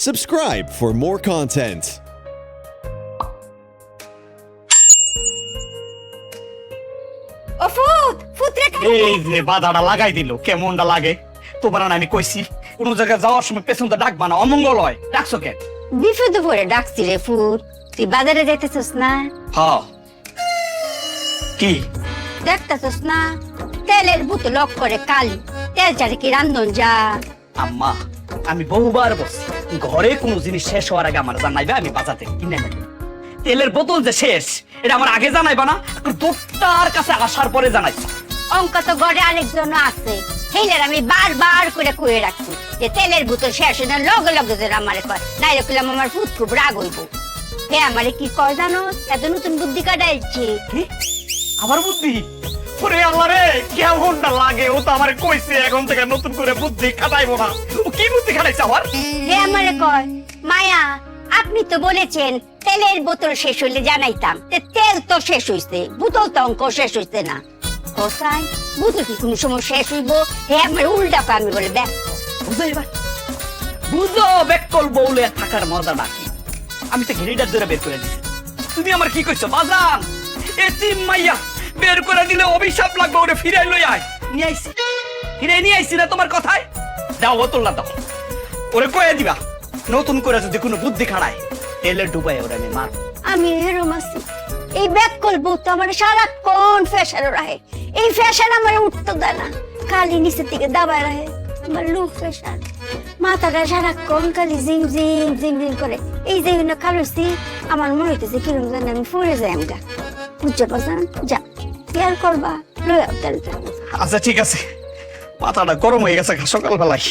Subscribe for more content. ও ফুট ফুট রে এই যে বাধাটা লাগাই দিল কেমনটা লাগে তোমার না আমি কইছি কোন জায়গায় যাওয়ার সময় পেছনটা ডাকবা না অমঙ্গল হয় ডাকছো কেন বিপদে পড়ে ডাকছি রে ফুট তুই বাজারে যাইতেছিস না হ্যাঁ কি দেখতেছিস না তেলের বোতল লক করে কালি তেল ছাড়া কি রান্ধন যা আম্মা আমি বহুবার বলছি ঘরে কোনো জিনিস শেষ হওয়ার আগে আমার জানাইবে আমি বাজার থেকে কিনে নেব তেলের বোতল যে শেষ এটা আমার আগে জানাইবা না দোকানদার কাছে আসার পরে জানাইছো অঙ্ক তো ঘরে আরেকজন আছে হেইনার আমি বারবার করে কয়ে রাখছি যে তেলের বোতল শেষ হয়ে লগে লগে যেন আমারে কয় নাই রাখলাম আমার ফুট খুব রাগ হইব হে আমারে কি কয় জানো এত নতুন বুদ্ধি কাটাইছি কি আমার বুদ্ধি ওরে আল্লাহ রে কেমনটা লাগে ও তো আমারে কইছে এখন থেকে নতুন করে বুদ্ধি খাটাইবো না ও কি বুদ্ধি খাটাইছে আমার হে আমারে কয় মায়া আপনি তো বলেছেন তেলের বোতল শেষ হইলে জানাইতাম তেল তো শেষ হইছে বোতল তো অঙ্ক শেষ হইছে না কোথায় বোতল কি কোনো সময় শেষ হইব হে আমার উল্টা আমি বলে দেখ বুঝো এবার বুঝো বেকল বউলে থাকার মজা বাকি আমি তো ঘেরিটার ধরে বের করে দিছি তুমি আমার কি কইছো বাজান এতিম মাইয়া বের করে দিলে অভিশাপ লাগবে ওরে ফিরাই লই আয় নিয়ে আইছি নিয়ে আইছি না তোমার কথায় দাও বোতলটা দাও ওরে কয়ে দিবা নতুন করে যদি কোনো বুদ্ধি খাড়ায় তেলে ডুবাই ওরে আমি মার আমি এরম আছি এই ব্যাক করবো তো আমার সারাক্ষণ ফ্যাশন রাহে এই ফ্যাশন আমার উঠতে দেয় না খালি নিচের দিকে দাবায় রাহে আমার লো ফ্যাশন মাথাটা সারাক্ষণ খালি জিম জিম জিম জিম করে এই যে খালুসি আমার মনে হইতেছে কিরম জানি আমি ফুরে যাই আমটা বুঝতে পারছেন যা কেয়ার করবা লয়ে আও তেলটা আচ্ছা ঠিক আছে মাথাটা গরম হয়ে গেছে সকালবেলায়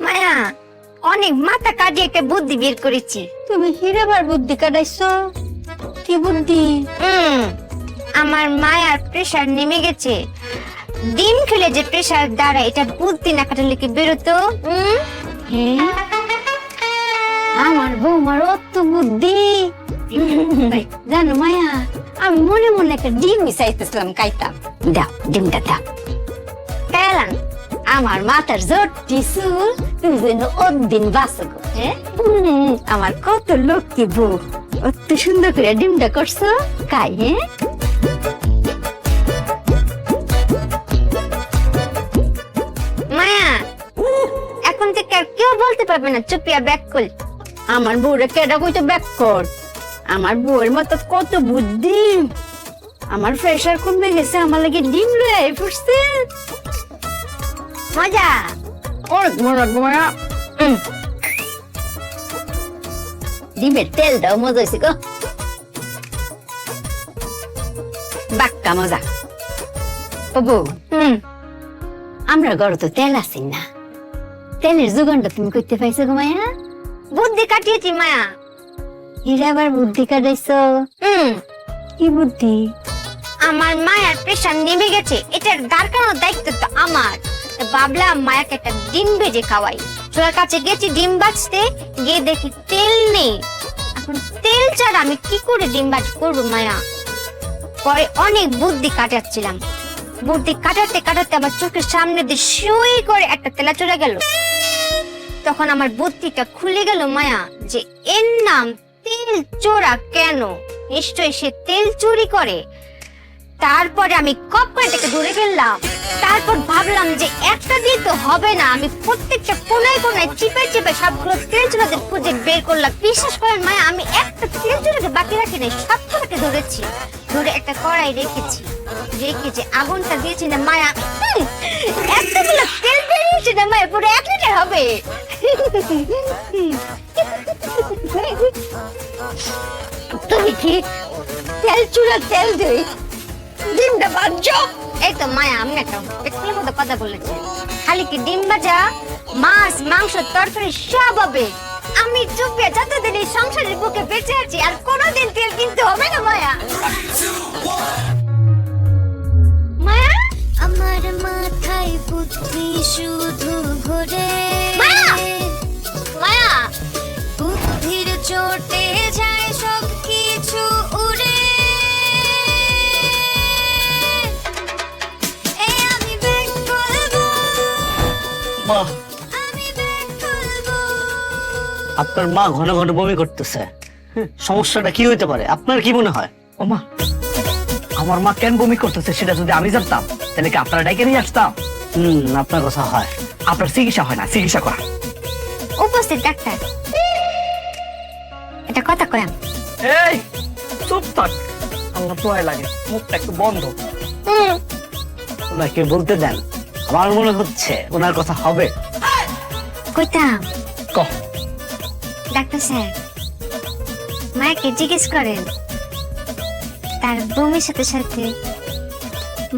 মায়া অনেক মাথা কাটিয়ে একটা বুদ্ধি বের করেছি তুমি হিরেবার বুদ্ধি কাটাইছো কি বুদ্ধি আমার মায়ার প্রেসার নেমে গেছে ডিম খেলে যে প্রেসার দ্বারা এটা বুদ্ধি না কাটালে কি বেরোতো আমার বৌমার অত বুদ্ধি জানো মায়া আমি মনে মনে একটা ডিম মিশাইতেছিলাম কাইতাম দাও ডিমটা দাও পেলাম আমার মাথার জোরটি চুল তুমি যেন অদিন বাঁচো গো হ্যাঁ আমার কত লক্ষ্মী বউ অত সুন্দর করে ডিমটা করছো কাই হ্যাঁ মায়া এখন থেকে আর কেউ বলতে পারবে না চুপিয়া ব্যাক কর আমার বউরে কেডা কইতো ব্যাক কর আমার বউয়ের মতো কত বুদ্ধি আমার প্রেসার কমে গেছে আমার লাগে ডিম লয়ে ফুটছে মজা অনেক মজা মজা ডিমের তেল দাও মজা হয়েছে গো বাক্কা মজা ও বউ আমরা ঘরে তো তেল আছি না তেলের যোগানটা তুমি করতে পাইছো গো মায়া বুদ্ধি কাটিয়েছি মায়া হিরে আবার বুদ্ধি কাটাইছো কি বুদ্ধি আমার মায়ের প্রেশার নেমে গেছে এটার দাঁড়ানোর দায়িত্ব তো আমার ভাবলাম মায়াকে একটা ডিম ভেজে খাওয়াই চোরার কাছে গেছি ডিম বাজতে গিয়ে দেখি তেল নেই এখন তেল ছাড়া আমি কি করে ডিম ভাজ করবো মায়া পরে অনেক বুদ্ধি কাটাচ্ছিলাম বুদ্ধি কাটাতে কাটাতে আমার চোখের সামনে দিয়ে শুই করে একটা তেলা চলে গেল তখন আমার বুদ্ধিটা খুলে গেল মায়া যে এর নাম তেল চোরা কেন নিশ্চয়ই সে তেল চুরি করে তারপরে আমি কপ করে থেকে দূরে ফেললাম তারপর ভাবলাম যে একটা দিয়ে তো হবে না আমি প্রত্যেকটা কোনায় কোনায় চিপে চিপে সবগুলো তেল চোরাদের খুঁজে বের করলাম বিশ্বাস করেন মায়া আমি একটা তেল চোরাকে বাকি রাখি নাই সবগুলোকে ধরেছি ধরে একটা কড়াই রেখেছি রেখেছি আগুনটা দিয়েছি না মায়া একটা গুলো তেল বেরিয়েছে না মায়া পুরো 1 লিটার হবে তুমি কি তেল চুরা তেল দিই ডিমটা ভাজো এই তো মায়া আমি একটা পেট্রোলের মতো কথা বলেছি খালি কি ডিম ভাজা মাছ মাংস তরকারি সব হবে আমি চুপিয়ে যতদিন এই সংসারের বুকে বেঁচে আছি আর কোনোদিন তেল কিনতে হবে না মায়া মায়া আমার মাথায় বুদ্ধি শুধু ঘোরে মায়া মায়া বুদ্ধির চটে যায় সব কিছু উড়ে এই আমি ব্যাক করবো মা আমি ব্যাক করবো আপনার মা ঘন ঘন বমি করতেছে, সমস্যাটা কি হইতে পারে আপনার কি মনে হয়? ও মা, আমার মা কেন বমি করতেছে সেটা যদি আমি জানতাম তাহলে কি আপনারা ডেকে নিয়ে আসতাম? আপনার কথা হয়। আপনার চিকিৎসা হয় না, চিকিৎসা করা। উপস্থিত ডাক্তার, এটা কথা কয়াম। এই চুপ থাক, আমার ভয় লাগে, মুখটা একটু বন্ধ। ওনাকে বলতে দেন, আমার মনে হচ্ছে ওনার কথা হবে। কইতাম কহ। ডাক্তার স্যার, মাকে জিজ্ঞেস করেন তার বমির সাথে সাথে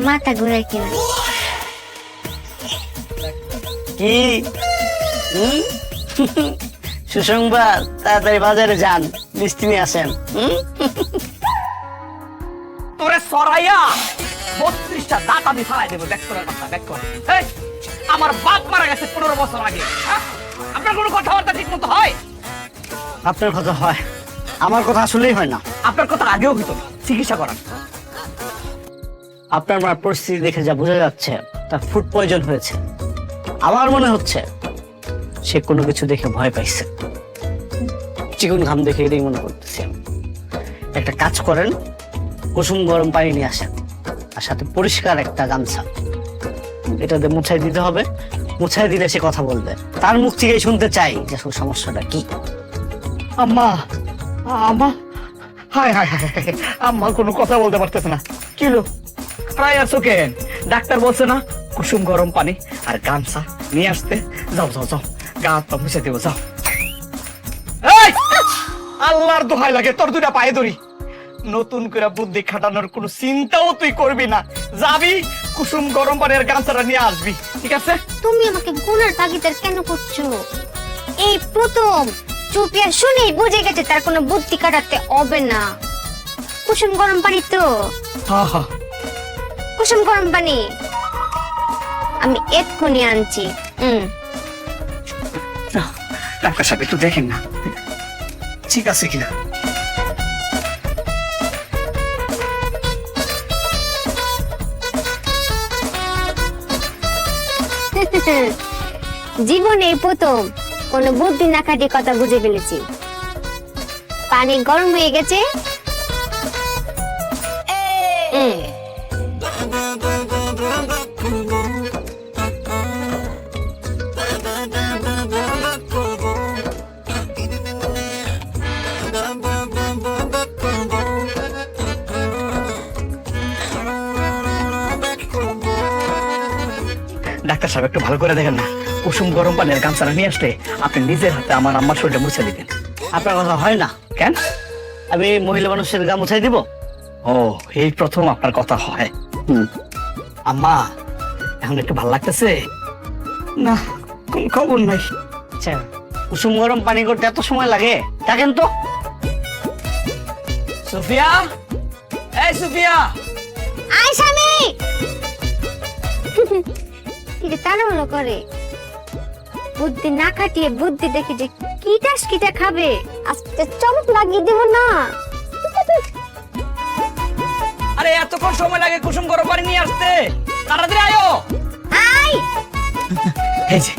মাথা ঘুরায় কিনা। কি সুসংবাদ, তাড়াতাড়ি বাজারে যান, মিষ্টি নিয়ে আসেন। তোরে সরাইয়া 32টা দাঁত আমি ফালাই দেবো। ব্যাক করার কথা, ব্যাক কর। এই, আমার বাপ মারা গেছে 15 বছর আগে। হ্যাঁ? আপনার কোনো কথাবার্তা ঠিক মতো হয়? আপনার কথা হয়, আমার কথা আসলেই হয় না। আপনার কথা আগেও হইতো না, চিকিৎসা করান। আপনার মার পরিস্থিতি দেখে যা বোঝা যাচ্ছে তার ফুড পয়জন হয়েছে। আমার মনে হচ্ছে সে কোনো কিছু দেখে ভয় পাইছে, চিকন ঘাম দেখে এটাই মনে করতেছে। একটা কাজ করেন, কুসুম গরম পানি নিয়ে আসেন, আর সাথে পরিষ্কার একটা গামছা, এটাতে মুছাই দিতে হবে। মুছাই দিলে সে কথা বলবে, তার মুখ থেকে শুনতে চাই যে আসলে সমস্যাটা কি। আম্মা, আম্মা, হায় হায় হায় হায়, আম্মা কোনো কথা বলতে পারতেছে না। কি হলো? প্রায় আছো কেন? ডাক্তার বলছে না কুসুম গরম পানি আর গামছা নিয়ে আসতে। যাও যাও যাও, গা হাত পা মুছে দেবো, যাও। এই, আল্লাহর দোহাই লাগে, তোর দুটা পায়ে ধরি। নতুন করে বুদ্ধি খাটানোর কোনো চিন্তাও তুই করবি না। যাবি, কুসুম গরম পানি আর গামছাটা নিয়ে আসবি, ঠিক আছে? তুমি আমাকে গুনার তাগিদের কেন করছো? এই প্রথম চুপিয়া শুনেই বুঝে গেছে তার কোনো বুদ্ধি কাটাতে হবে না। কুসুম গরম পানি তো, হ্যাঁ হ্যাঁ, কুসুম গরম পানি আমি এক্ষুনি আনছি। ডাক্তার সাহেব একটু দেখেন না ঠিক আছে কিনা। জীবনে এই প্রথম কোনো বুদ্ধি না খাটিয়ে কথা বুঝে ফেলেছি। পানি গরম হয়ে গেছে, ডাক্তার সাহেব একটু ভালো করে দেখেন না, কুসুম গরম পানির গামছাটা নিয়ে আসলে আপনি নিজের হাতে আমার আম্মার শরীরটা মুছে দিবেন। আপনার কথা হয় না কেন? আমি মহিলা মানুষের গা মুছাই দিব? ও, এই প্রথম আপনার কথা হয়। আম্মা, এখন একটু ভালো লাগতেছে না? কোন খবর নাই। আচ্ছা, কুসুম গরম পানি করতে এত সময় লাগে? দেখেন তো। সুফিয়া, এই সুফিয়া, আয় স্বামী। কি তাড়াহুড়ো করে, বুদ্ধি না খাটিয়ে বুদ্ধি দেখে যে কিটা খাবে, আজকে চমক লাগিয়ে দেব না। আরে এতক্ষণ সময় লাগে কুসুম গরম পানি নিয়ে আসতে? তাড়াতাড়ি আয়ো। আয়, এই যে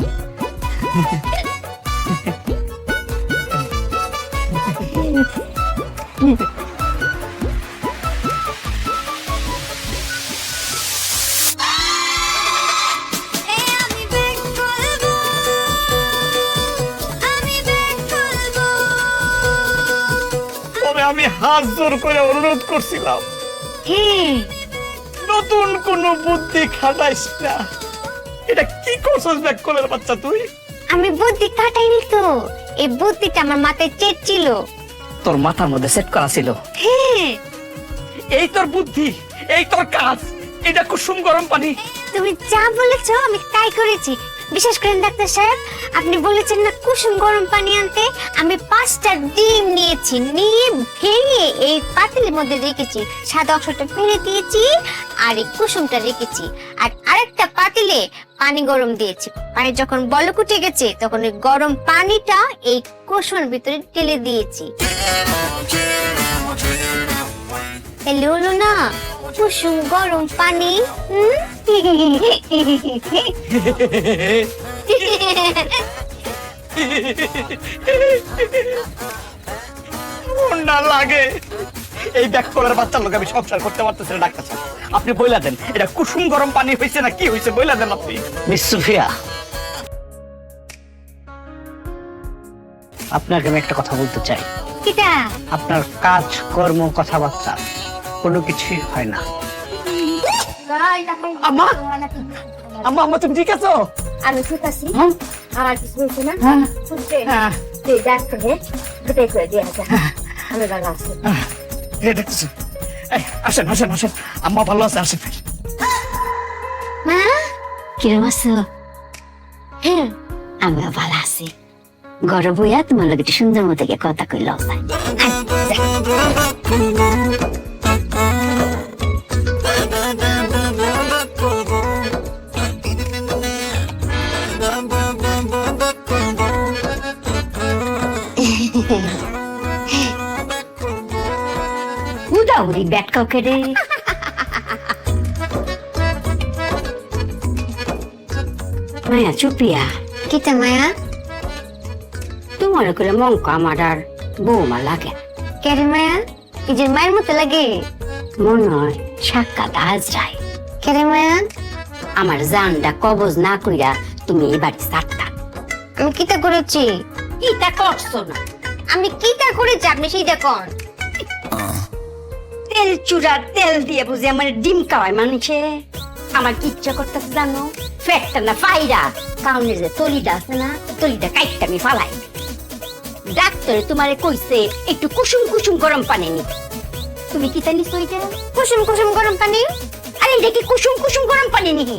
এই আমি ব্যাক করবো আমি ব্যাক করবো তবে আমি হাত জোর করে অনুরোধ করছিলাম, হ্যাঁ নতুন কোন বুদ্ধি খাটাইস না। এটা কি করছস ব্যাক কলের বাচ্চা তুই? আমি বুদ্ধি কাটাইনি তো, এই বুদ্ধিটা আমার মাথায় চেয়েছিল। তোর মাথার মধ্যে সেট করা ছিল। হ্যাঁ, এই তোর বুদ্ধি, এই তোর কাজ, এটা কুসুম গরম পানি। তুমি যা বলেছো আমি তাই করেছি। বিশেষ করে ডাক্তার সাহেব, আপনি বলেছেন না কুসুম গরম পানি আনতে, আমি 5টা ডিম নিয়েছি, নিয়ে ভেঙে এই পাতিলের মধ্যে রেখেছি, সাদা অংশটা ফেলে দিয়েছি, আর এই কুসুমটা রেখেছি, আর আরেকটা পাতিলে পানি গরম দিয়েছি। পানি যখন বলক উঠে গেছে তখন ওই গরম পানিটা এই কুসুমের ভিতরে ঢেলে দিয়েছি। এলে হলো না কুসুম গরম পানি। কোনটা লাগে এই ব্যাক কলার বাচ্চার লোক আমি সংসার করতে পারতেছি না ডাক্তার সাহেব। আপনি বইলা দেন এটা কুসুম গরম পানি হয়েছে না কি হয়েছে, বইলা দেন আপনি। মিস সুফিয়া, আপনাকে আমি একটা কথা বলতে চাই। কিটা আপনার কাজ কর্ম কথাবার্তা কোনো কিছুই হয় না। আম্মা আম্মা আম্মা তুমি ঠিক আছো? আমি ঠিক আছি। আমার কিছু হয়েছে না? শুনতে হ্যাঁ তুই ডাক্তার দুটাই করে দিয়ে আসা। আমি ভালো আছি। দেখতেছি। আসেন আসেন আসেন, আম্মা ভালো আছে, আসেন। মা কিরম আছো? হ্যাঁ আমিও ভালো আছি। ঘরে বইয়া তোমার লোক একটু সুন্দর মতো গিয়ে কথা কইল। উদাউরি ব্যাট কাউকে রে। মায়া চুপিয়া কিটা মায়া? তোমার করে মঙ্ক আমার আর বৌমা লাগে। কেরে মায়া? নিজের মায়ের মতো লাগে? মনে হয় সাক্ষাৎ হাজরায়। কেরে মায়া? আমার জানটা কবজ না কইরা তুমি এই বাড়ি ছাড়তা। আমি কিটা করেছি? কিটা করছো না? আমি কিটা করেছি আপনি সেইটা কোন? তেল চূড়ার তেল দিয়ে বুঝি আমার ডিম খাওয়ায় মানুষে। আমার কি ইচ্ছা করতেছে জানো? ফেটটা না ফাইরা কাউনের যে তলিটা আছে না, তলিটা কাইটটা আমি ফালাই। ডাক্তার তোমারে কইছে একটু কুসুম কুসুম গরম পানি নি। তুমি কি তা নিছো এটা? কুসুম কুসুম গরম পানি? আরে এটা কি কুসুম কুসুম গরম পানি নিহি?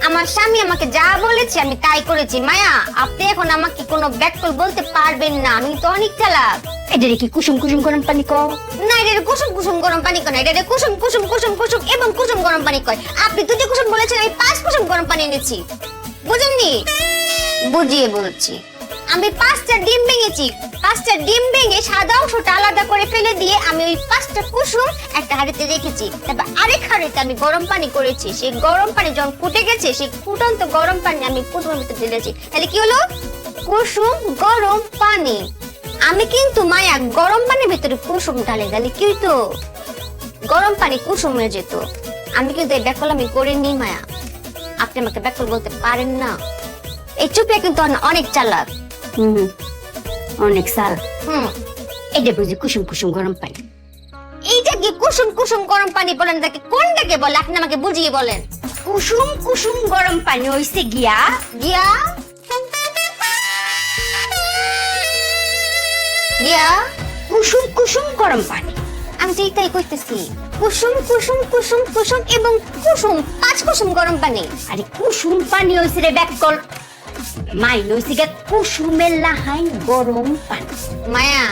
আমার স্বামী আমাকে যা বলেছে আমি তাই করেছি। মায়া আপনি এখন আমাকে কোনো ব্যাককল বলতে পারবেন না, আমি তো অনেক চালাক। এটা কি কুসুম কুসুম গরম পানি কও? না এটা কুসুম কুসুম গরম পানি কয় না, এটা কুসুম কুসুম কুসুম কুসুম এবং কুসুম গরম পানি কয়। আপনি দুটি কুসুম বলেছেন, আমি 5 কুসুম গরম পানি এনেছি। বুঝেননি? বুঝিয়ে বলছি। আমি 5টা ডিম ভেঙেছি। 5টা ডিম ভেঙে সাদা অংশটা আলাদা করে ফেলে দিয়ে আমি ওই 5টা কুসুম একটা হাঁড়িতে রেখেছি। তারপর আরেক হাঁড়িতে আমি গরম পানি করেছি। সেই গরম পানি যখন ফুটে গেছে সেই ফুটন্ত গরম পানি আমি কুসুমের ভিতরে ঢেলেছি। তাহলে কি হলো? কুসুম গরম পানি। আমি কিন্তু মায়া গরম পানির ভিতরে কুসুম ঢালে তাহলে কি হইতো? গরম পানি কুসুম হয়ে যেত। আমি কিন্তু এই ব্যাকল আমি করিনি মায়া। আপনি আমাকে ব্যাকল বলতে পারেন না। এই চুপিয়া কিন্তু অনেক চালাক। অনেক সাল। এই এটা বুঝি কুসুম কুসুম গরম পানি। এইটা কি কুসুম কুসুম গরম পানি বলেন তাকে কোনটাকে বলে আপনি আমাকে বুঝিয়ে বলেন। কুসুম কুসুম গরম পানি হইছে গিয়া গিয়া গিয়া কুসুম কুসুম গরম পানি। আমি তো এটাই কইতেছি। কুসুম কুসুম কুসুম কুসুম এবং কুসুম 5 কুসুম গরম পানি। আরে কুসুম পানি হইছে রে ব্যাককল। মাইন হইছে গিয়া কুসুমের লাহাই গরম পানি। মায়া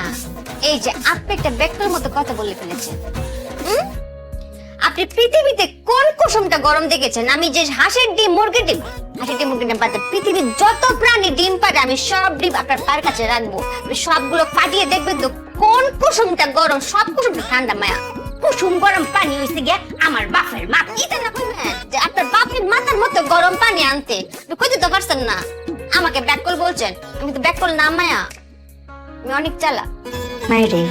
এই যে আপনি একটা ব্যাকল মতো কথা বলে ফেলেছেন। আপনি পৃথিবীতে কোন কুসুমটা গরম দেখেছেন? আমি যে হাঁসের ডিম মুরগির ডিম, হাঁসের ডিম মুরগির ডিম বাদে পৃথিবীর যত প্রাণী ডিম পারে আমি সব ডিম আপনার পার কাছে রাখবো। আপনি সবগুলো ফাটিয়ে দেখবেন তো কোন কুসুমটা গরম, সব কুসুমটা ঠান্ডা। মায়া কুসুম গরম পানি হইছে গিয়া আমার বাপের মা। এটা না কইবেন যে আপনার বাপের মাথার মতো গরম পানি আনতে আপনি কইতে তো পারছেন না। আমাকে ব্যাককল বলছেন, আমি তো ব্যাককল না মায়া, আমি অনেক চালাক। মায়েরে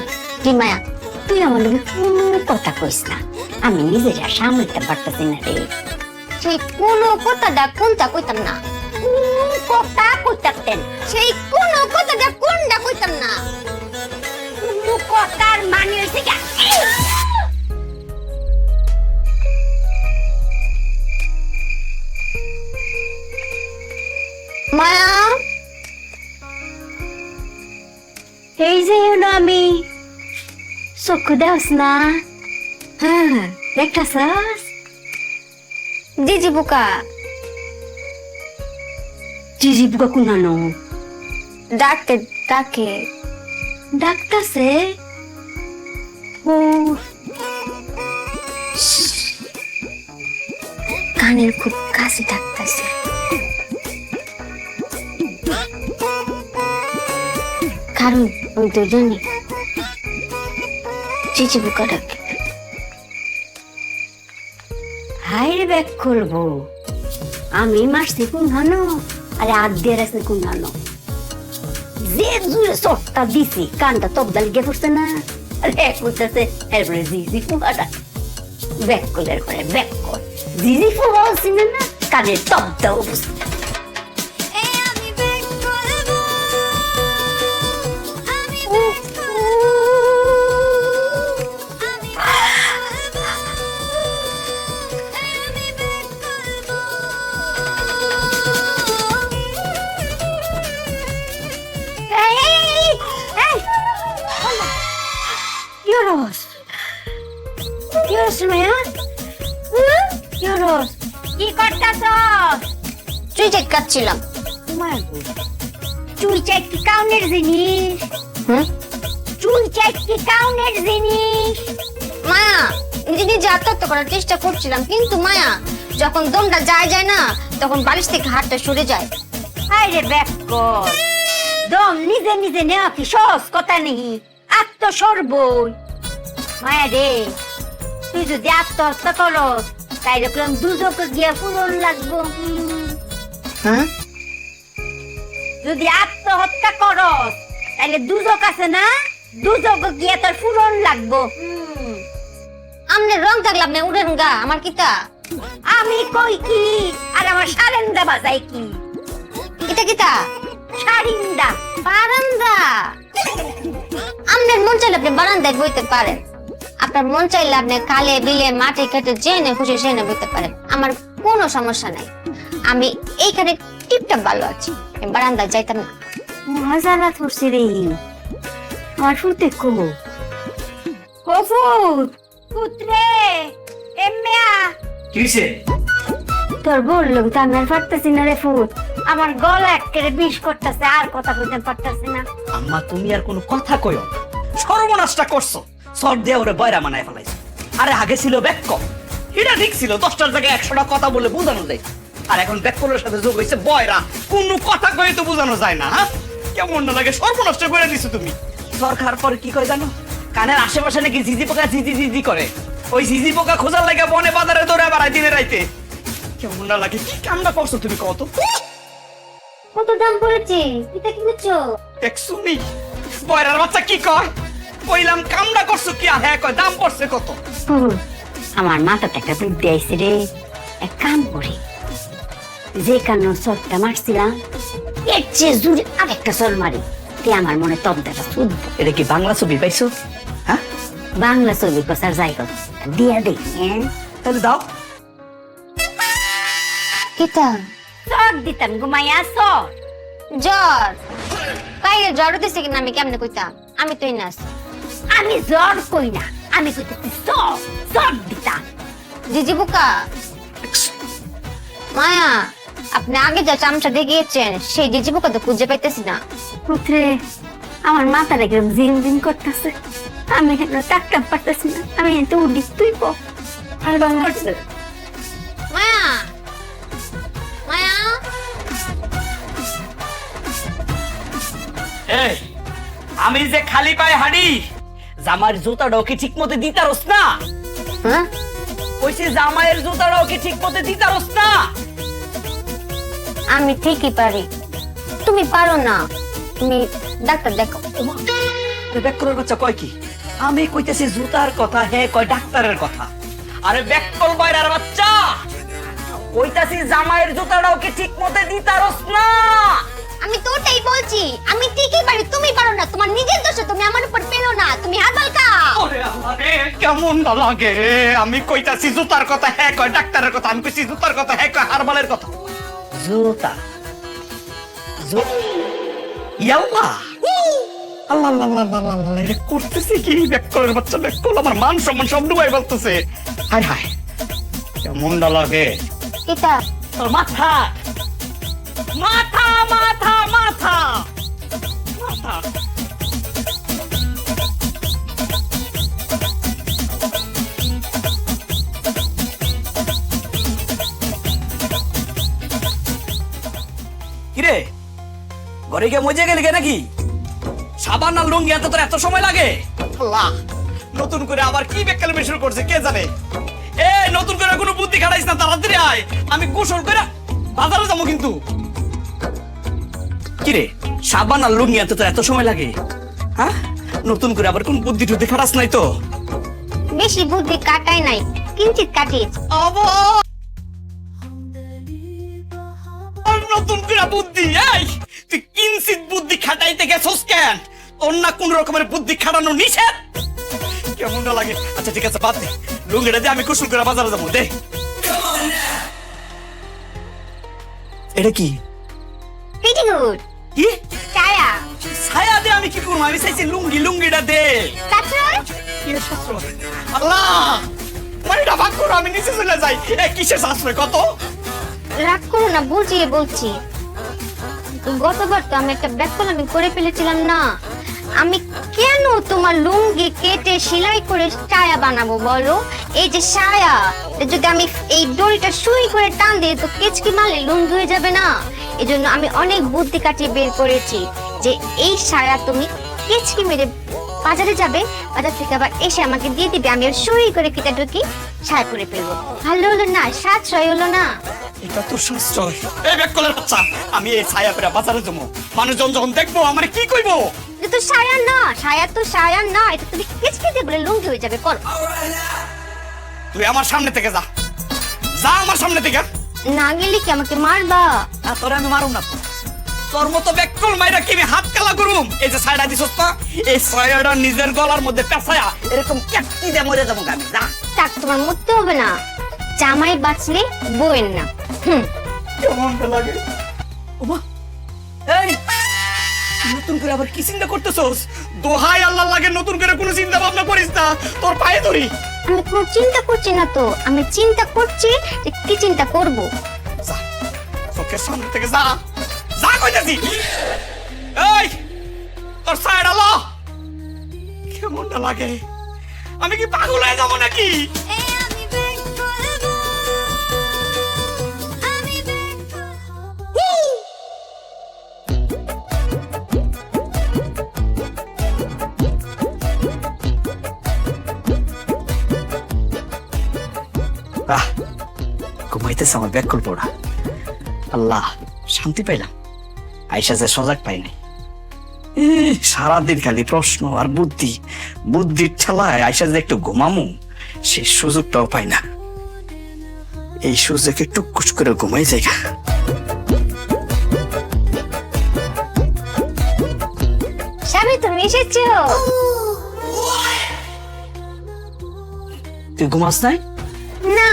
কি মায়া? তুই আমার লগে কোনো কথা কইস না, আমি নিজেরা সামলাতে পারতেছি না রে। সেই কোনো কথাটা কোনটা কইতাম না। কথা কইতাতেন সেই কোনো কথাটা কোনটা কইতাম না। কোনো কথার মানে হইছে গিয়া মায়া এই যে হলো আমি। চক্ষু দেওস না? হ্যাঁ দেখতাছস? জিজি বুকা জিজি বুকা কুনানো ডাকতে ডাকে ডাকতাছে। ও কানের খুব কাছে থাকতেছে। কারণ ওই দুজনই চিচি বুকা ডাকে। হাইরে ব্যাক করবো আমি মারছি কোন হানো আরে হাত দিয়ে রাখছি কোন হানো যে জুড়ে চটটা দিছি কানটা তবদাল গিয়ে পড়ছে না আরে এক করতেছে এরপরে জিজি ফুয়াটা ব্যাক করলে পরে ব্যাক কর জিজি ফুয়া বলছি না কানের তবদা অবস্থা Yoros. Yoros Maya. Yoros. কি করতাছ? চুই চেক কাটছিলাম। চুল চেক কি কাউনের জিনিস? চুল চেক কি কাউনের জিনিস? মায়া নিজে নিজে আত্মহত্যা করার চেষ্টা করছিলাম, কিন্তু মায়া যখন দমটা যায় না তখন বালিশ থেকে হাতটা সরে যায়। আরে ব্যাক কর। দম নিজে নিজে নেওয়া কি সহজ কথা নেই। আত্মসর্বই মায়া রে, তুই যদি আত্মহত্যা করস তাইলে কোন দুজকে গিয়া পূরণ লাগবো। হ্যাঁ, যদি আত্মহত্যা করস তাইলে দুজক আছে না, দুজকে গিয়া তোর পূরণ লাগবো। আমনে রং থাকলাম না উড়েন গা আমার কিতা। আমি কই কি আর আমার সারেন্দা বাজাই কি? কিতা কিতা সারিন্দা বারান্দা। আপনার মন চাইলে আপনি বারান্দায় বইতে পারেন, আপনার মন চাইলে আপনি কালে বিলে মাঠে খেতে জেনে খুশি সেনে বইতে পারেন, আমার কোনো সমস্যা নাই। আমি এইখানে টিপটাপ ভালো আছি, বারান্দায় যাইতাম না। মজালা ধরছি রে আমার ফুতে কো ফুত পুত্রে এম্মিয়া কিসে তোর বললো তো আমি আর পারতেছি না রে ফুত, আমার গলা একেবারে বিষ করতেছে, আর কথা বলতে পারতেছি না। আম্মা তুমি আর কোনো কথা কইও না। সর্বনাশটা করছো, সর দিয়ে ওরে বয়রা মানায় ফেলাইছো। আরে আগে ছিল ব্যাক এটা ঠিক ছিল, 10টার জায়গায় 100টা কথা বলে বোঝানো যায়। আর এখন ব্যাক কলের সাথে যোগ হয়েছে বয়রা, কোনো কথা কয়ে তো বোঝানো যায় না। হ্যাঁ কেমন না লাগে, সর্বনষ্ট করে দিছো তুমি। সরকার পরে কি করে জানো, কানের আশেপাশে নাকি ঝিঝি পোকা ঝিঝি ঝিঝি করে, ওই ঝিঝি পোকা খোঁজার লাগে বনে বাজারে দৌড়ে বেড়ায় দিনে রাইতে। কেমন না লাগে, কি কামনা করছো তুমি কত? কত দাম পড়েছে এটা কিনেছো? দেখছো নি বয়রার বাচ্চা কি কয়, কইলাম কামনা করছো কি, আর হ্যাঁ কয় দাম পড়ছে কত। ফুত আমার মাথাতে একটা বুদ্ধি আইছে রে, এক কাম করি, যে কান্ন চটটা মারছিলাম এর চেয়ে জোরে আরেকটা চল মারি, তে আমার মনে তবদাটা শুনবো। এটা কি বাংলা ছবি পাইছো? হ্যাঁ বাংলা ছবি কষার জায়গা দিয়া দেখি। তাহলে দাও। কিতা চট দিতাম ঘুমাইয়া চট। জ্বর বাইরে জ্বর দিছে কিনা আমি কেমনে কইতাম, আমি তুই নাস। আমি জ্বর কই না, আমি কইতেছি চট চট দিতাম। জিজি বুকা মায়া আপনি আগে যা চামচা দেখিয়েছেন সেই জিজি বুকা তো খুঁজে পাইতেছি না। পুত্রে আমার মাথাটা কিরম জিং জিং করতেছে, আমি এখানে টাকটাম পারতেছি না, আমি এখানে উঠি তুই পো। আর বাংলা মায়া মায়া এই আমি যে খালি পায়ে হাঁটি, জামার জুতাটাও কি ঠিক মতো দিতারস না? হ্যাঁ কইছি জামাইয়ের জুতাটাও কি ঠিক মতো দিতারস না? আমি ঠিকই পারি, তুমি পারো না, তুমি ডাক্তার দেখো। ব্যাককলের বাচ্চা কয় কি, আমি কইতেছি জুতার কথা, হ্যাঁ কয় ডাক্তারের কথা। আরে ব্যাককল বয়রার বাচ্চা, কইতাছি জামাইয়ের জুতাটাও কি ঠিক মতো দিতারস না? আমি তো ওটাই বলছি, আমি ঠিকই পারি, তুমি পারো না, তোমার নিজের দোষ, তুমি আমার উপর পেলো না, তুমি হাত বালকা। ওরে আল্লাহ রে, কেমন না লাগে রে। আমি কইতাছি জুতার কথা, হ্যাঁ কয় ডাক্তারের কথা। আমি কইছি জুতার কথা, হ্যাঁ কয় হারবালের কথা। জুতা ইয়াল্লাহ আল্লাহ আল্লাহ আল্লাহ আল্লাহ, এটা করতেছে কি ব্যাককলের বাচ্চা? ব্যাককল আমার মান সম্মান সব ডুবাই বলতেছে। হায় হায় কেমন না লাগে। কিতা তোর মাথা মাথা মাথা মাথা মাথা ঘরে গিয়ে মজে গেলি গে নাকি? সাবান আর লুঙ্গি আনতে তোর এত সময় লাগে? আল্লাহ, নতুন করে আবার কি বেকালে শুরু করছে কে জানে। এ নতুন করে কোনো বুদ্ধি খাটাইস না, তাড়াতাড়ি আয়, আমি গোসল করে বাজারে যাবো কিন্তু। কিরে, সাবান আর লুঙ্গি আনতে তোর এত সময় লাগে? হ্যাঁ, নতুন করে আবার কোন বুদ্ধি টুদ্ধি খাটাস নাই তো? বেশি বুদ্ধি কাটাই নাই, কিঞ্চিত কাটিয়েছি। আর নতুন করে বুদ্ধি? এই তুই কিঞ্চিত বুদ্ধি খাটাইতে গেছস কেন? তোর না কোন রকমের বুদ্ধি খাটানো নিষেধ? কেমন না লাগে? আচ্ছা ঠিক আছে, বাদ দে, লুঙ্গিটা দিয়ে আমি কুসুম করে বাজারে যাবো। দে, এটা কি? Very good. কি ছায়া। ছায়া দে? আমি কি করবো? আমি চাইছি লুঙ্গি, লুঙ্গিটা দে। তাছাড়া আল্লাহ, মাইটা ভাগ করো, আমি নিচে চলে যাই। এ কিসের শাস্ত্রয় কত? রাগ করো না, বুঝিয়ে বলছি। গতবার তো আমি একটা ব্যাককলমি করে ফেলেছিলাম না। আমি কেন তোমার লুঙ্গি কেটে সেলাই করে ছায়া বানাবো বলো? এই যে ছায়া, যদি আমি এই দড়িটা সুই করে টান দিই তো কেচকি মারলে লুঙ্গি হয়ে যাবে না। এজন্য আমি অনেক বুদ্ধি কাটিয়ে বের করেছি যে এই ছায়া তুমি কেচকি মেরে বাজারে যাবে, বাজার থেকে আবার এসে আমাকে দিয়ে দিবে, আমি সুই করে কেটে ঢুকি ছায়া করে ফেলবো। ভালো হলো না? সাশ্রয় হলো না? এটা তো শাস্ত্রয়। এই বেককলের বাচ্চা, আমি এই ছায়া পেরা বাজারে যাবো, মানুষজন যখন দেখবো আমার কি কইবো? এটা তো ছায়া না, ছায়া তো ছায়া না, এটা তুমি কেচকি দিয়ে বলে লুঙ্গি হয়ে যাবে। করো। তুই আমার সামনে থেকে যা, যা আমার সামনে থেকে। না গেলে কি আমাকে মারবা? তোরে আমি মারুম না তো, তোর মতো বেককল মাইরা কি আমি হাত কালা করুম? এই যে ছায়াটা দিছস না, এই ছায়াটা নিজের গলার মধ্যে পেঁচায়া এরকম ক্যাপটি দিয়ে মরে যাবো আমি। যা। তাক তোমার মরতে হবে না, জামাই বাঁচলে বউয়ের না। কেমনটা লাগে? ওমা, এই নতুন করে আবার কি চিন্তা করতেছস? দোহাই আল্লাহ লাগে, নতুন করে কোনো চিন্তা ভাবনা করিস না, তোর পায়ে ধরি। আমি কোনো চিন্তা করছি না তো, আমি চিন্তা করছি যে কি চিন্তা করব। যা, চোখের সামনে থেকে যা, যা কইতাছি। এই তোর সাইড আলো, কেমনটা লাগে? আমি কি পাগল হয়ে যাবো নাকি? ঘুমাইতেছে আমার ব্যাক করবো না। আল্লাহ, শান্তি পাইলাম। আইসা যে সজাগ পাই নাই, সারাদিন খালি প্রশ্ন আর বুদ্ধি, বুদ্ধির ঠেলায় আইসা যে একটু ঘুমামু সেই সুযোগটাও পাই না। এই সুযোগে টুকুস করে ঘুমাই যাই। স্বামী তুমি এসেছো? তুই ঘুমাস নাই? না,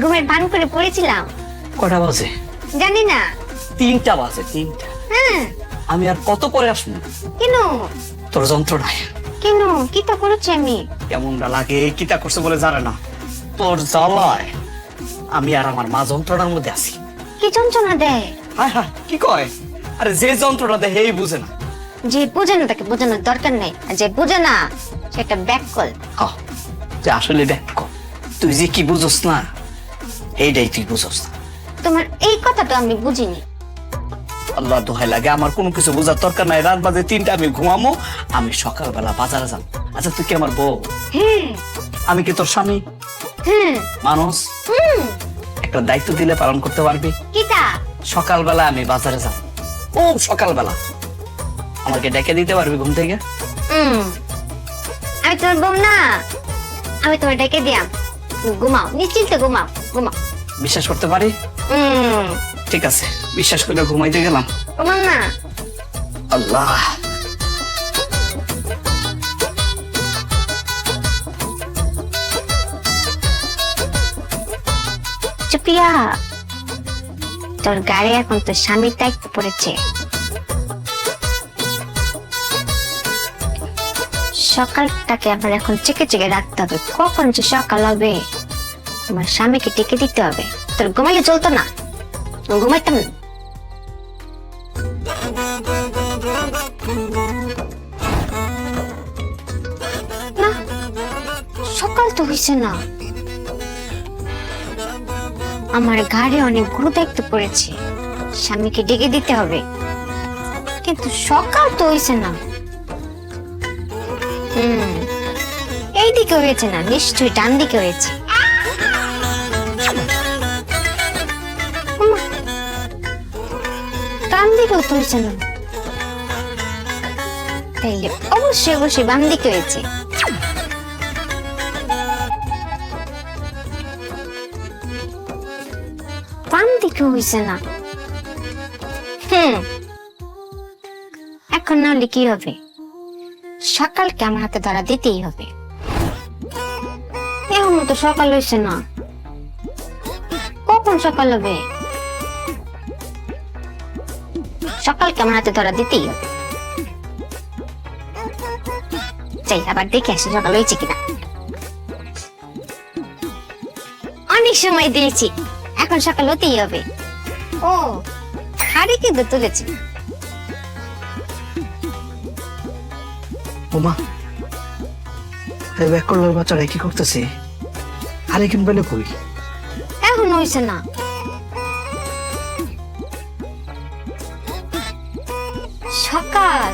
ঘুমের ভান করে পড়েছিলাম। কটা বাজে? জানি না। 3টা বাজে। 3টা? হ্যাঁ। আমি আর কত পরে আসবো? কেন? তোর যন্ত্রণায়। কেন? কিটা করেছি আমি? কেমনটা লাগে? কিটা করছে বলে জানে না, তোর জ্বালায় আমি আর আমার মা যন্ত্রণার মধ্যে আছি। কি যন্ত্রণা দেয়? হায় হায়, কি কয়? আরে যে যন্ত্রণা দেয় এই বুঝে না। যে বুঝে না তাকে বোঝানোর দরকার নেই, আর যে বুঝে না সেটা ব্যাককল। তুই আসলে দেখো, তুই যে কি বুঝোস না এইটাই তুই বুঝোস না। তোমার এই কথাটা আমি বুঝিনি। আল্লাহ দোহাই লাগে, আমার কোনো কিছু বোঝার দরকার নাই। রাত বাজে 3টা, আমি ঘুমামো, আমি সকালবেলা বাজারে যাবো। আচ্ছা তুই কি আমার বউ? হ্যাঁ। আমি কি তোর স্বামী? হ্যাঁ। মানুষ একটা দায়িত্ব দিলে পালন করতে পারবি? কিটা? সকালবেলা আমি বাজারে যাবো, ও সকালবেলা আমাকে ডেকে দিতে পারবি ঘুম থেকে? আমি তোমার বউ না, আমি তোমার ডেকে দিয়াম। ঘুমাও, নিশ্চিন্তে ঘুমাও, ঘুমাও। বিশ্বাস করতে পারি? ঠিক আছে, বিশ্বাস করে ঘুমাইতে গেলাম। ঘুমাও না। আল্লাহ, চুপিয়া, তোর গাড়ি এখন তোর স্বামীর দায়িত্ব পড়েছে। সকালটাকে আবার এখন চেকে চেকে রাখতে হবে, কখন যে সকাল হবে আমার স্বামীকে টেকে দিতে হবে। তোর ঘুমাইলে চলতো না? ঘুমাইতাম না। না, সকাল তো হইছে না। আমার ঘাড়ে অনেক গুরু দায়িত্ব পড়েছে, স্বামীকে ডেকে দিতে হবে। কিন্তু সকাল তো হইছে না। এইদিকে হয়েছে না, নিশ্চয়ই ডান দিকে হয়েছে। ডান দিকেও তো হয়েছে না, তাইলে অবশ্যই অবশ্যই বাম দিকে হয়েছে। বাম দিকে হয়েছে না। এখন না হলে কি হবে? সকালকে আমার হাতে ধরা দিতেই হবে। এখনো তো সকাল হয়েছে না, কখন সকাল হবে? সকালকে আমার হাতে ধরা দিতেই হবে। যাই আবার দেখে আসি সকাল হয়েছে কিনা। অনেক সময় দিয়েছি, এখন সকাল হতেই হবে। ও হাড়ি কিন্তু তুলেছি। ওমা, এই ব্যাক করলোর বাচ্চারা কি করতেছে? আরে কিন বেলে কই? এখন হয়েছে না। সকাল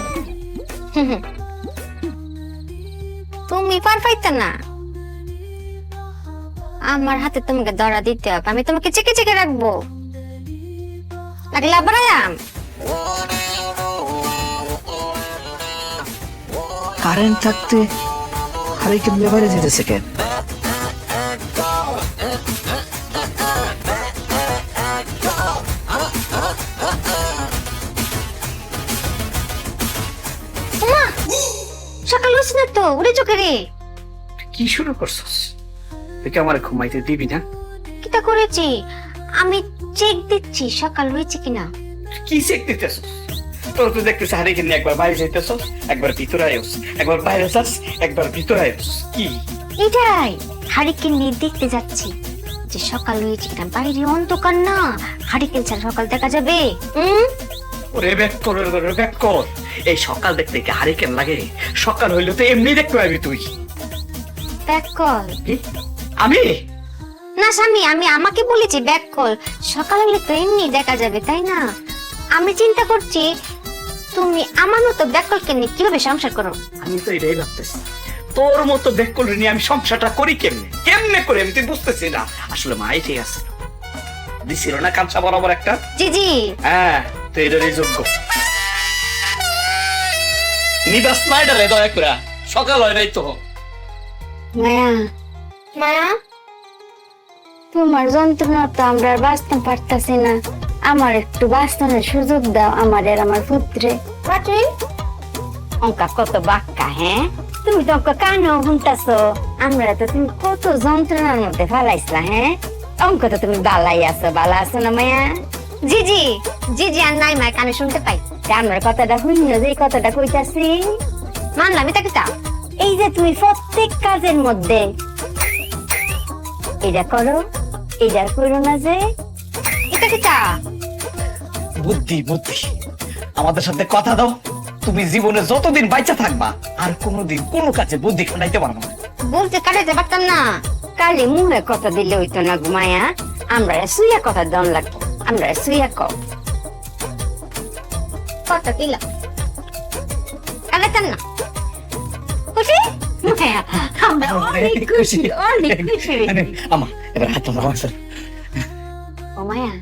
তুমি পার পাইতে না, আমার হাতে তোমাকে ধরা দিতে হবে। আমি তোমাকে চেকে চেকে রাখবো, লাগলে আবার আয়াম। কারেন্ট থাকতে আরে কিন বাইরে যেতেছে কেন? সকাল হয়েছে না তো, উড়ে চোখে রে। কি শুরু করছস? তুই কি আমার ঘুমাইতে দিবি না? কিটা করেছি আমি, চেক দিচ্ছি সকাল হয়েছে কিনা। কি চেক দিতেছস? তোর তো দেখতেছিস হারে কিনে একবার বাইরে যাইতেছস, একবার ভিতরে আইস, একবার বাইরে যাস, একবার ভিতরে আইস। কি এটাই হারিকেন নিয়ে দেখতে যাচ্ছি যে সকাল হয়েছে কিনা। বাইরে অন্ধকার না, হারিকেন ছাড়া সকাল দেখা যাবে? ওরে ব্যাক কর। এই সকাল দেখতে কি হারিকেন লাগে? সকাল হইলে তো এমনি দেখতে পাবি তুই। ব্যাক কল কি? আমি না স্বামী, আমি আমাকে বলেছি ব্যাক কল। সকাল হলে তো এমনি দেখা যাবে, তাই না? আমি চিন্তা করছি তুমি আমার মতো ব্যাক কল নিয়ে কিভাবে সংসার করো। আমি তো এটাই ভাবতেছি, তোর মতো ব্যাক করলে নিয়ে আমি সংসারটা করি কেমনে করে আমি তুই বুঝতেছি না। আসলে মা ঠিক আছে দিছিল না কাঁচা বরাবর একটা। জি জি, হ্যাঁ তো এটারই যোগ্য। নিবাস নাইডারে দয়া করে সকাল হয় নাই তো। মায়া মায়া, তোমার যন্ত্রণা তো আমরা আর বাঁচতে পারতাছি না। আমার একটু বাঁচানোর সুযোগ দাও, আমার আর আমার পুত্রে। অঙ্কা কত বাক্কা, হ্যাঁ? তুমি তো অঙ্ক কানেও শুনতাছো। আমরা তো তুমি কত যন্ত্রণার মধ্যে ফেলাইছলা, হ্যাঁ? অঙ্ক তো তুমি বালাই আছো, বালা আছো না মায়া? জি জি জি জি, আর নাই মায়া, কানে শুনতে পাই। আমার কথাটা শুনিও যে এই কথাটা কইতাছি। মানলাম, এটা কিটা? এই যে তুমি প্রত্যেক কাজের মধ্যে এটা করো, এটা করো না যে। এটা কিটা? বুদ্ধি আমাদের সাথে কথা দাও। তুমি জীবনে যতদিন বাইচা থাকবা আর কোনোদিন কোনো কাজে বুদ্ধি খাটাইতে পারবো না। বলতে কাটাইতে পারতাম না। কালি মুহে কথা দিলে হইতো না ঘুমায়া, আমরা সুইয়া কথা দম লাগবো। আমরা সুইয়া কও কথা দিলাম, কাটাইতাম না। খুশি? মায়া, আমরা অনেক খুশি, অনেক খুশি। আমা এবার হাত ধরো। ও মায়া,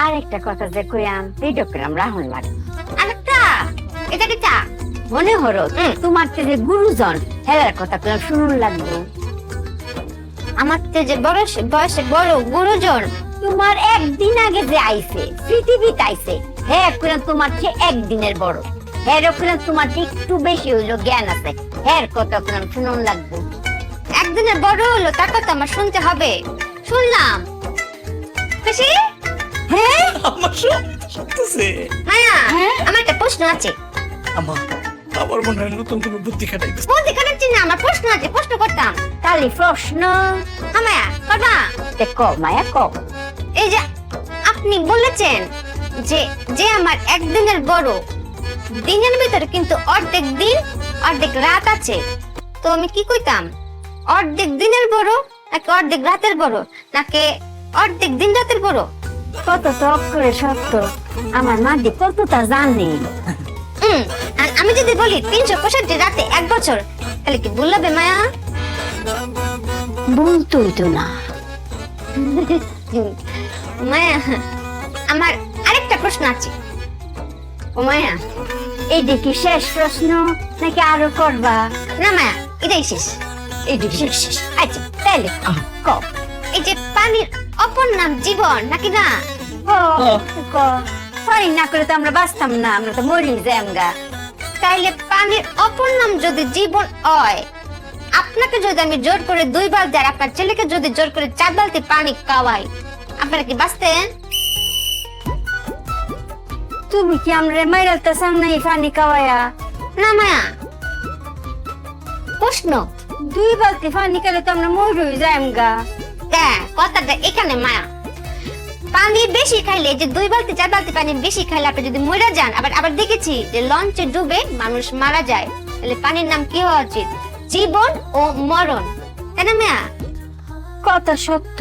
আরেকটা কথা যে কইয়াম এইটা কইরাম রাহুল লাগে। আরেকটা, এটা কিটা? মনে হলো তোমার যে গুরুজন হেলার কথা কইলাম শুনুন লাগবো। আমার তো যে বড় বয়সে বড় গুরুজন তোমার একদিন আগে যে আইছে পৃথিবীতে আইছে, হ্যাঁ কইলাম তোমার চেয়ে একদিনের বড়। হ্যাঁ কইলাম তোমার চেয়ে একটু বেশি হইলো জ্ঞান আছে। হ্যাঁ কথা কইলাম শুনুন লাগবো। একদিনের বড় হলো, তার কথা আমার শুনতে হবে। শুনলাম। খুশি? হ্যাঁ আমার শুনতেছে। মায়া, আমার একটা প্রশ্ন আছে। আমা আমার মনে হয় নতুন কোনো বুদ্ধি খাটাইতেছে। বলতে কাটাচ্ছি না, আমার প্রশ্ন আছে, প্রশ্ন করতাম। তাহলে প্রশ্ন মায়া করবা? ক মায়া ক। এই যে আপনি বলেছেন যে যে আমার একদিনের বড়, দিনের ভিতরে কিন্তু অর্ধেক দিন অর্ধেক রাত আছে। তো আমি কি কইতাম? অর্ধেক দিনের বড় নাকি অর্ধেক রাতের বড়, নাকি অর্ধেক দিন রাতের বড়? কত টক করে সত্য আমার মাদি কতটা জানে। আর আমি যদি বলি 365 রাতে 1 বছর, তাহলে কি ভুল হবে মায়া? বলতোই তো না। মায়া, আমার আরেকটা প্রশ্ন আছে। ও মায়া, এইটা কি শেষ প্রশ্ন নাকি আরো করবা? না মায়া, এটাই শেষ। এইটা শেষ। আচ্ছা তাহলে কও। এই যে পানির অপর নাম জীবন নাকি না? পানি না করে তো আমরা বাঁচতাম না, আমরা তো মরি যামগা। তাইলে পানির অপর নাম যদি জীবন হয়, আপনাকে যদি আমি জোর করে 2 বালতি আর আপনার ছেলেকে যদি জোর করে 4 বালতি পানি খাওয়াই, আপনারা কি বাঁচতেন? তুমি কি আমরা মাইরালতে চাও না এই পানি খাওয়ায়া? না মায়া, প্রশ্ন। 2 বালতি পানি খেলে তো আমরা মরি যামগা। কথাটা এখানে মায়া, পানি বেশি খাইলে, যে 2 বালতি 4 বালতি পানি বেশি খাইলে আপনি যদি মরে যান, আবার দেখেছি যে লঞ্চে ডুবে মানুষ মারা যায়, তাহলে পানির নাম কি হওয়া উচিত? জীবন ও মরণ, তাই না মায়া? কথা সত্য।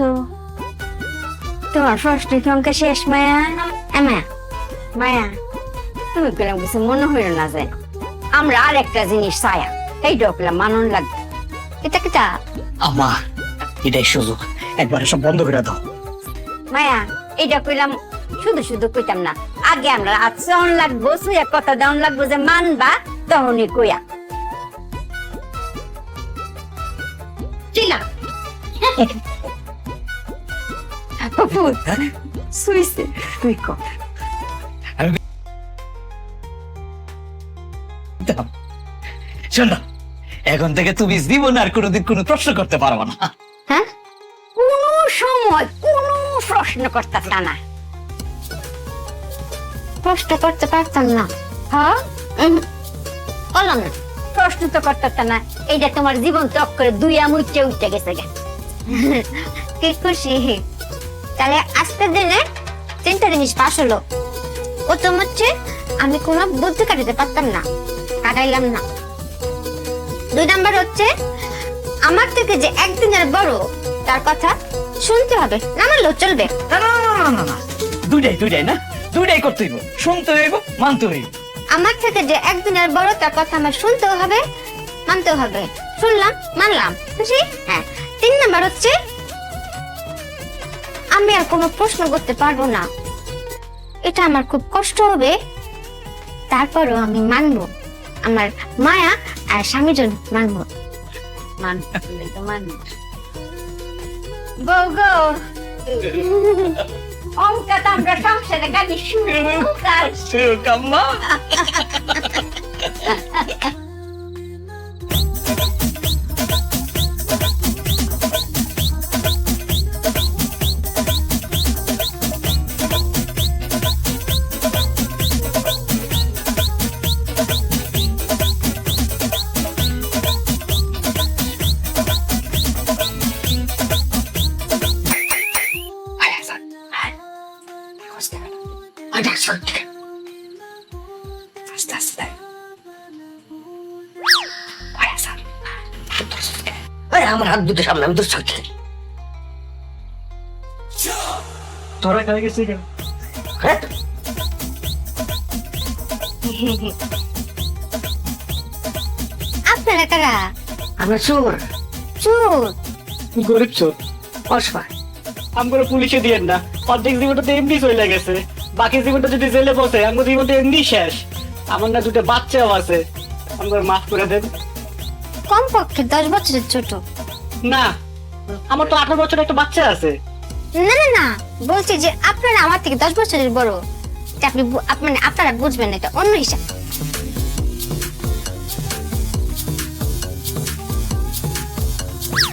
তোমার প্রশ্ন কি অঙ্ক শেষ মায়া? মায়া, মায়া, তুমি পেলাম কিছু মনে হইল না যায়, আমরা আর একটা জিনিস চায়া, এই ডকলা মানন লাগবে। এটা কিটা? আমার এটাই সুযোগ, একবারে সব বন্ধ করে দাও। মায়া, এইটা কইলাম শুধু শুধু কইতাম না, আগে আমরা আচরণ লাগবো, সুয়া কথা দেওয়ান লাগবো যে মানবা, তখনই কইয়া। চিলা সুইছে তুই কর। শোনো, এখন থেকে তুমি জীবন আর কোনোদিন কোনো প্রশ্ন করতে পারবো না। হ্যাঁ, কোন সময় কোন প্রশ্ন করতেছ না। প্রশ্ন করতে পারতাম না। হ্যাঁ, বললাম না। প্রশ্ন তো করতেছ না, এইটা তোমার জীবন টক করে 2 আমুইতে উঠে গেছে গে। কি খুশি। তাহলে আজকের দিনে 3টা জিনিস পাস হলো। প্রথম হচ্ছে আমি কোনো বুদ্ধি কাটাতে পারতাম না, কাটাইলাম না। 2 নাম্বার হচ্ছে আমার থেকে যে একদিনের বড় তার কথা শুনতে হবে, না মানলেও চলবে। না না না না না না, দুইটাই না, দুইটাই করতে হইব, শুনতে হইব, মানতে হইব। আমার থেকে যে একদিনের বড় তার কথা আমার শুনতেও হবে, মানতেও হবে। শুনলাম, মানলাম, খুশি? হ্যাঁ। 3 নাম্বার হচ্ছে আমি আর কোনো প্রশ্ন করতে পারবো না, এটা আমার খুব কষ্ট হবে, তারপরও আমি মানবো, আমার মায়া আর স্বামীর জন্য মানবো। বউ গো, অঙ্ক তো আমরা সংসারে গালি শুরু কাম্মা। আমার হাত দুটো সামনে, আমি তো চলছি। তোরা কারে গেছিস কেন? হ্যাঁ, আপনারা কারা? আমরা চোর, চোর? গরিব চোর, অসহায়। আমরা পুলিশে দিয়েন না, অর্ধেক জীবনটা তো এমনি চলে গেছে, বাকি জীবনটা যদি জেলে বসে আমার জীবনটা এমনি শেষ। আমার না 2টা বাচ্চাও আছে, আমার মাফ করে দেন। কমপক্ষে 10 বছরের ছোট। না, আমার তো 18 বছরের একটা বাচ্চা আছে। না না না, বলছি যে আপনারা আমার থেকে 10 বছরের বড়, এটা আপনারা বুঝবেন না, এটা অন্য হিসাব।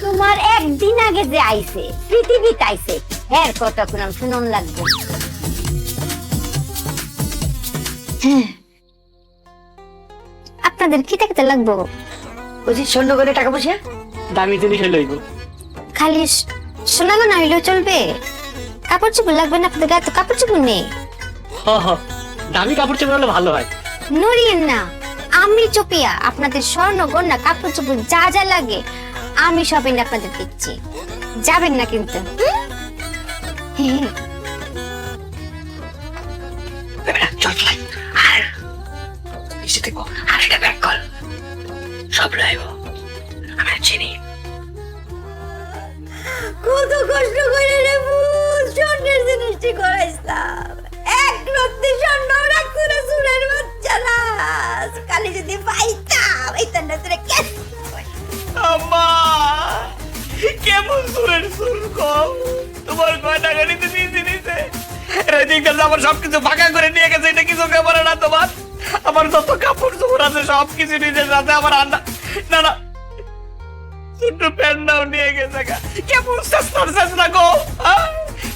তোমার একদিন আগে যে আইছে পৃথিবীতে আইছে, এর কথা কোন শুনুন লাগবে। আপনাদের কি দেখতে লাগবো? বুঝি স্বর্ণ করে টাকা পয়সা, দামি জিনিস লইব। খালি সোনা না হইলেও চলবে? কাপড় চোপড় লাগবে না? আপনাদের গায়ে তো কাপড় চোপড় নেই। দামি কাপড় চোপড় হলে ভালো হয়। নড়িয়েন না, আমি চোপিয়া, আপনাদের স্বর্ণ গয়না কাপড় চোপড় যা যা লাগে আমি সবই আপনাদের দিচ্ছি, যাবেন না কিন্তু। দিব আর এটা ব্যাক কল সব লাইব আমি চিনি কত কষ্ট করে রে ভূত স্বর্ণের জিনিসটি করাইছিলাম এক রক্তে স্বর্ণ রাখতো না চুলের বাচ্চা না কালি যদি পাইতাম এই তন্ডা তোরে কেস আম্মা কেমন সুরের সুর কম তোমার কয়টা গাড়িতে দিয়েছি নিছে রেজিংটা আমার সবকিছু ফাঁকা করে নিয়ে গেছে এটা কিছু খবর না তোমার আমার যত কাপড় চোপড় আছে সবকিছু নিজের সাথে আমার আন্না না না ছোট্ট প্যান্টটাও নিয়ে গেছে কেমন চেষ্টা গো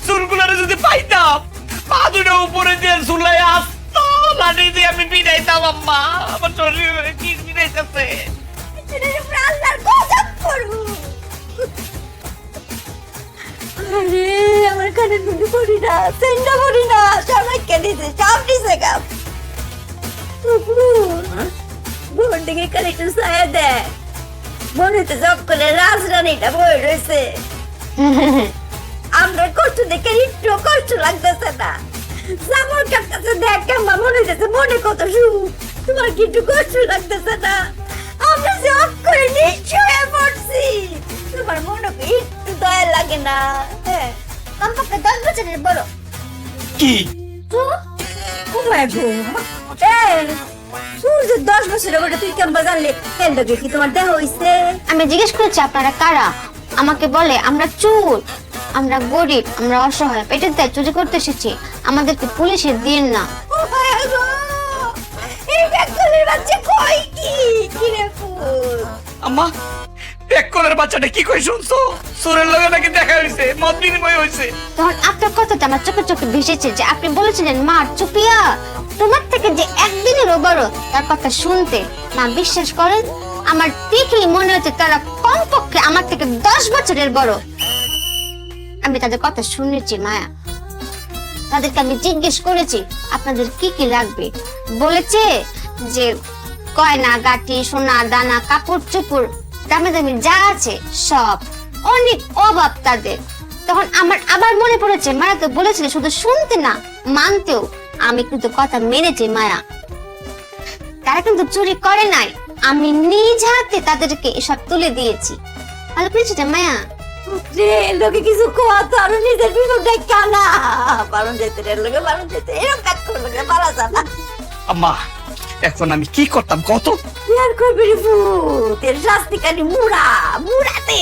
চুলগুলারে যদি পাইতাম পা দুটো উপরে দিয়ে ঝুলাই আসতো লাঠি দিয়ে আমি পিটাইতাম আম্মা আমার শরীরে কি পিটাইতেছে আল্লাহর কসম করব আরে আমার কানে দুটো করি না সেন্ডা করি না সবাই কে দিতে সব দিছে গাম বোন দিকে কালেক্টর সায়া দে মনে তো জব করে রাজরানীটা বই রয়েছে আমরা কষ্ট দেখে একটু কষ্ট লাগতেছে না সামর কাছে দেখ কেমন মনে হইতেছে মনে কত সুখ তোমার কি একটু কষ্ট লাগতেছে না আমরা যে অফ করে নিশ্চয় পড়ছি তোমার মনে একটু দয়া লাগে না হ্যাঁ কমপক্ষে 10 বছরের বড় কি তো ও মাই গড এই সূর্য 10 বছরের বড় তুই কেমন জানলে কেন দেখি কি তোমার দেহ হইছে আমি জিজ্ঞেস করেছি আপনারা কারা আমাকে বলে আমরা চোর আমরা গরিব আমরা অসহায় পেটের দায় চুরি করতে এসেছি আমাদেরকে পুলিশে দিন না ও মাই গড এই ব্যাকলের বাচ্চা কই কি কি রে ফুল আম্মা পেক্কলের বাচ্চাটা কি কই শুনছো সুরের লগে নাকি দেখা হইছে মত বিনিময় হইছে তখন আপনার কথাটা আমার চোখে চোখে ভেসেছে যে আপনি বলেছিলেন মা চুপিয়া তোমার থেকে যে একদিনেরও বড় তার কথা শুনতে মা বিশ্বাস করেন আমার ঠিকই মনে হচ্ছে তারা কমপক্ষে আমার থেকে 10 বছরের বড় আমি তাদের কথা শুনেছি মায়া তাদেরকে আমি জিজ্ঞেস করেছি আপনাদের কি কি লাগবে বলেছে যে গয়না গাটি সোনা দানা কাপড় চোপড় দামি দামি যা আছে সব অনেক অভাব তাদের তখন আমার আবার মনে পড়েছে মায়া তো বলেছিল শুধু শুনতে না মানতেও আমি কিন্তু কথা মেনেছি মায়া তারা কিন্তু চুরি করে নাই আমি নিজ হাতে তাদেরকে এসব তুলে দিয়েছি ভালো করেছি মায়া রে লোকে কিছু কথা আর নিজের বিপদে কানা বারণ যেতে রে লোকে বারণ যেতে এরকম কাজ করবে না পারা যায় না আম্মা এখন আমি কি করতাম কত আর করবি রে ভূত এর শাস্তি কালি মুড়াতে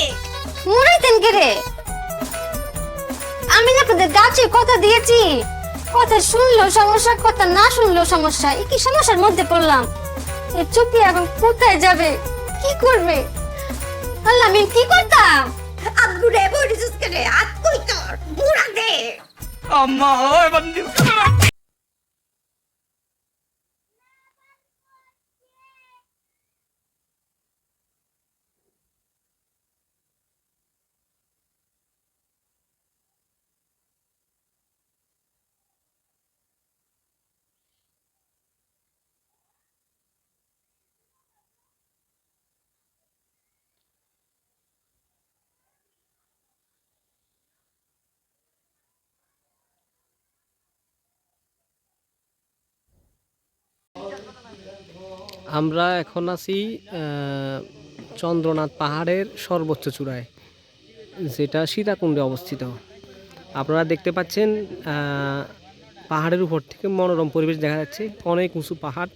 মুড়াইতেন কে রে আমি না আপনাদের গাছে কথা দিয়েছি কথা শুনলেও সমস্যা কথা না শুনলেও সমস্যা এই কি সমস্যার মধ্যে পড়লাম এই চুপি এখন কোথায় যাবে কি করবে আল্লাহ আমি কি করতাম আগুরে বলিস করে হাত কই তোর মুড়াতে আম্মা এবার আমরা এখন আছি চন্দ্রনাথ পাহাড়ের সর্বোচ্চ চূড়ায় যেটা সীতাকুণ্ডে অবস্থিত আপনারা দেখতে পাচ্ছেন পাহাড়ের উপর থেকে মনোরম পরিবেশ দেখা যাচ্ছে অনেক উঁচু পাহাড়